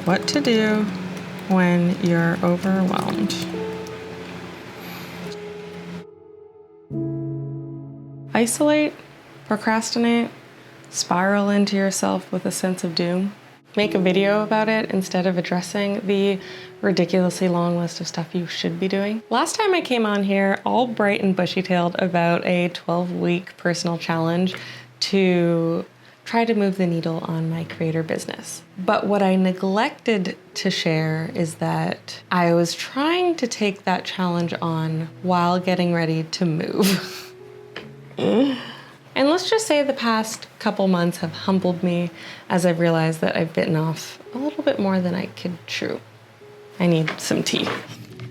What to do when you're overwhelmed. Isolate, procrastinate, spiral into yourself with a sense of doom. Make a video about it instead of addressing the ridiculously long list of stuff you should be doing. Last time I came on here all bright and bushy-tailed about a 12-week personal challenge to try to move the needle on my creator business. But what I neglected to share is that I was trying to take that challenge on while getting ready to move. And let's just say the past couple months have humbled me as I've realized that I've bitten off a little bit more than I could chew. I need some tea.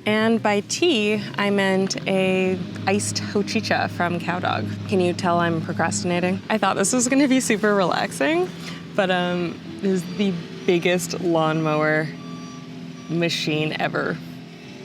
And by tea, I meant a iced hochicha from Cowdog. Can you tell I'm procrastinating? I thought this was gonna be super relaxing, but it was the biggest lawnmower machine ever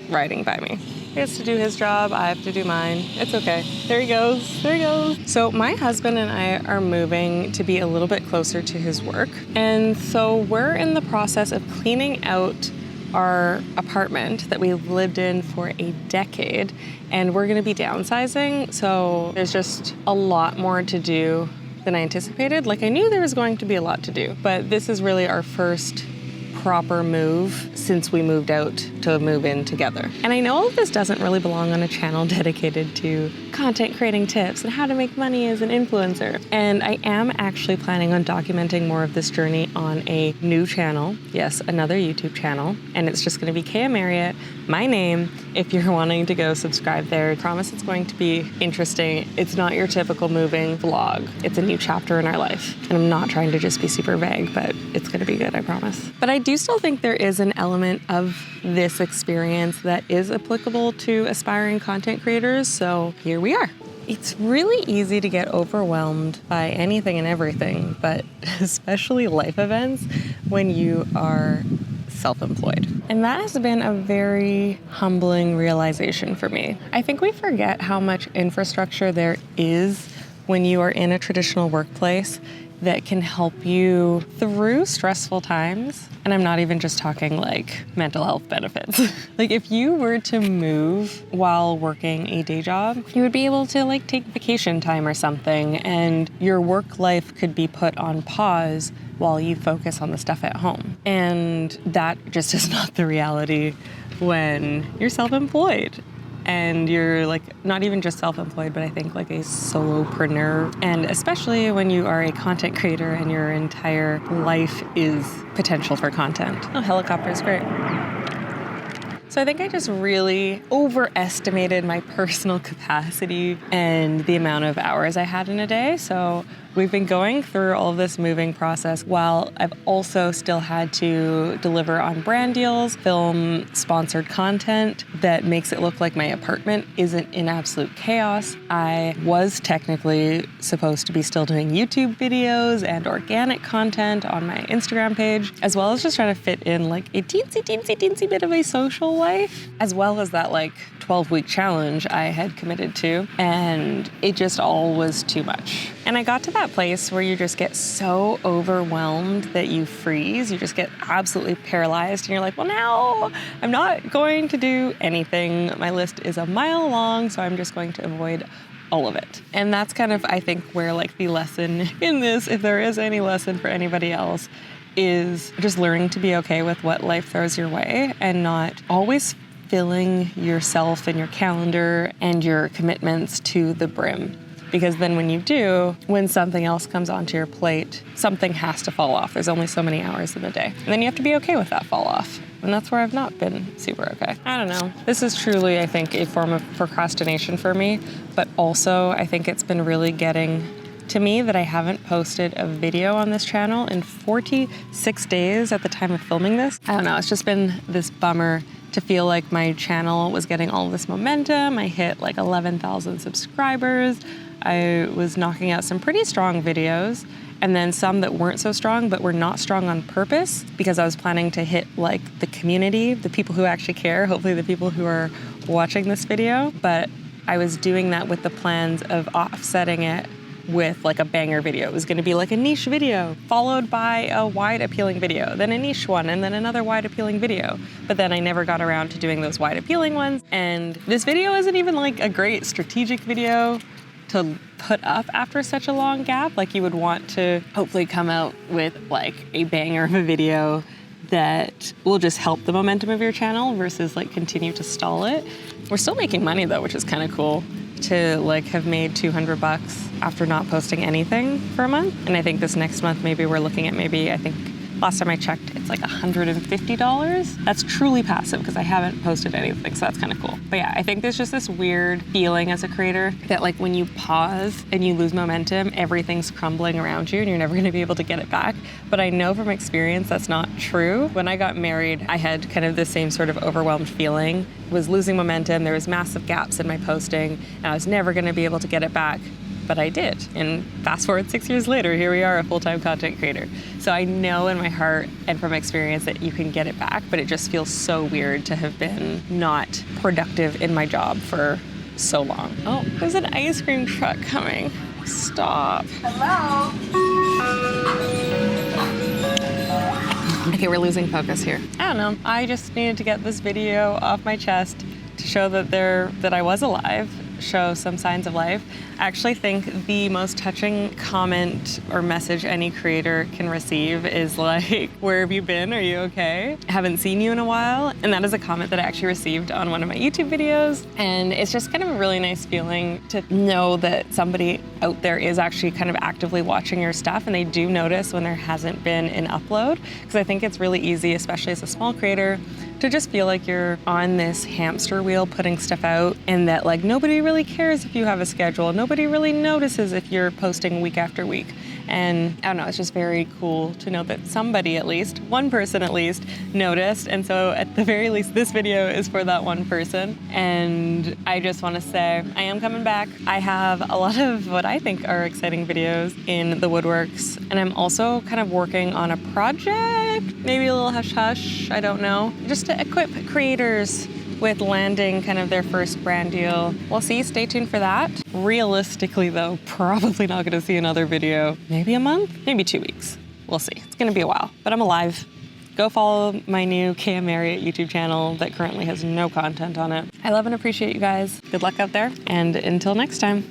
riding by me. He has to do his job, I have to do mine. It's okay. There he goes, there he goes. So my husband and I are moving to be a little bit closer to his work. And so we're in the process of cleaning out our apartment that we've lived in for a decade, and we're gonna be downsizing. So there's just a lot more to do than I anticipated. Like, I knew there was going to be a lot to do, but this is really our first proper move since we moved out to move in together. And I know this doesn't really belong on a channel dedicated to content creating tips and how to make money as an influencer. And I am actually planning on documenting more of this journey on a new channel. Yes, another YouTube channel. And it's just gonna be Kea Marriott, my name. If you're wanting to go subscribe there, I promise it's going to be interesting. It's not your typical moving vlog. It's a new chapter in our life. And I'm not trying to just be super vague, but it's gonna be good, I promise. But I do still think there is an element of this experience that is applicable to aspiring content creators, so here we are. It's really easy to get overwhelmed by anything and everything, but especially life events when you are self-employed. And that has been a very humbling realization for me. I think we forget how much infrastructure there is when you are in a traditional workplace that can help you through stressful times. And I'm not even just talking like mental health benefits. Like, if you were to move while working a day job, you would be able to like take vacation time or something, and your work life could be put on pause while you focus on the stuff at home. And that just is not the reality when you're self-employed. And you're like not even just self-employed, but I think like a solopreneur. And especially when you are a content creator and your entire life is potential for content. Oh, helicopter is great. So I think I just really overestimated my personal capacity and the amount of hours I had in a day. So we've been going through all of this moving process while I've also still had to deliver on brand deals, film sponsored content that makes it look like my apartment isn't in absolute chaos. I was technically supposed to be still doing YouTube videos and organic content on my Instagram page, as well as just trying to fit in like a teensy bit of a social life, as well as that like 12-week challenge I had committed to, and it just all was too much. And I got to that place where you just get so overwhelmed that you freeze, you just get absolutely paralyzed, and you're like, well, now I'm not going to do anything. My list is a mile long, so I'm just going to avoid all of it. And that's kind of, I think, where like the lesson in this, if there is any lesson for anybody else, is just learning to be okay with what life throws your way and not always filling yourself and your calendar and your commitments to the brim. Because then when you do, when something else comes onto your plate, something has to fall off. There's only so many hours in the day. And then you have to be okay with that fall off. And that's where I've not been super okay. I don't know. This is truly, I think, a form of procrastination for me, but also I think it's been really getting to me that I haven't posted a video on this channel in 46 days at the time of filming this. I don't know, it's just been this bummer to feel like my channel was getting all this momentum. I hit like 11,000 subscribers. I was knocking out some pretty strong videos, and then some that weren't so strong, but were not strong on purpose because I was planning to hit like the community, the people who actually care, hopefully the people who are watching this video. But I was doing that with the plans of offsetting it with like a banger video. It was gonna be like a niche video, followed by a wide appealing video, then a niche one, and then another wide appealing video. But then I never got around to doing those wide appealing ones. And this video isn't even like a great strategic video to put up after such a long gap. Like you would want to hopefully come out with like a banger of a video that will just help the momentum of your channel versus like continue to stall it. We're still making money though, which is kind of cool to like have made $200 after not posting anything for a month. And I think this next month, maybe we're looking at I think last time I checked, it's like $150. That's truly passive because I haven't posted anything, so that's kind of cool. But yeah, I think there's just this weird feeling as a creator that like when you pause and you lose momentum, everything's crumbling around you and you're never gonna be able to get it back. But I know from experience that's not true. When I got married, I had kind of the same sort of overwhelmed feeling. Was losing momentum, there was massive gaps in my posting, and I was never gonna be able to get it back. But I did. And fast forward 6 years later, here we are, a full-time content creator. So I know in my heart and from experience that you can get it back, but it just feels so weird to have been not productive in my job for so long. Oh, there's an ice cream truck coming. Stop. Hello? Okay, we're losing focus here. I don't know, I just needed to get this video off my chest to show that I was alive, show some signs of life. I actually think the most touching comment or message any creator can receive is like, where have you been? Are you okay? Haven't seen you in a while. And that is a comment that I actually received on one of my YouTube videos. And it's just kind of a really nice feeling to know that somebody out there is actually kind of actively watching your stuff and they do notice when there hasn't been an upload. Because I think it's really easy, especially as a small creator, to just feel like you're on this hamster wheel putting stuff out and that like nobody really cares if you have a schedule. Nobody really notices if you're posting week after week. And I don't know, it's just very cool to know that somebody at least, one person at least, noticed. And so at the very least, this video is for that one person. And I just want to say, I am coming back. I have a lot of what I think are exciting videos in the woodworks. And I'm also kind of working on a project, maybe a little hush-hush, I don't know, just to equip creators with landing kind of their first brand deal. We'll see, stay tuned for that. Realistically though, probably not gonna see another video, maybe a month, maybe 2 weeks. We'll see, it's gonna be a while, but I'm alive. Go follow my new KM Marriott YouTube channel that currently has no content on it. I love and appreciate you guys. Good luck out there, and until next time.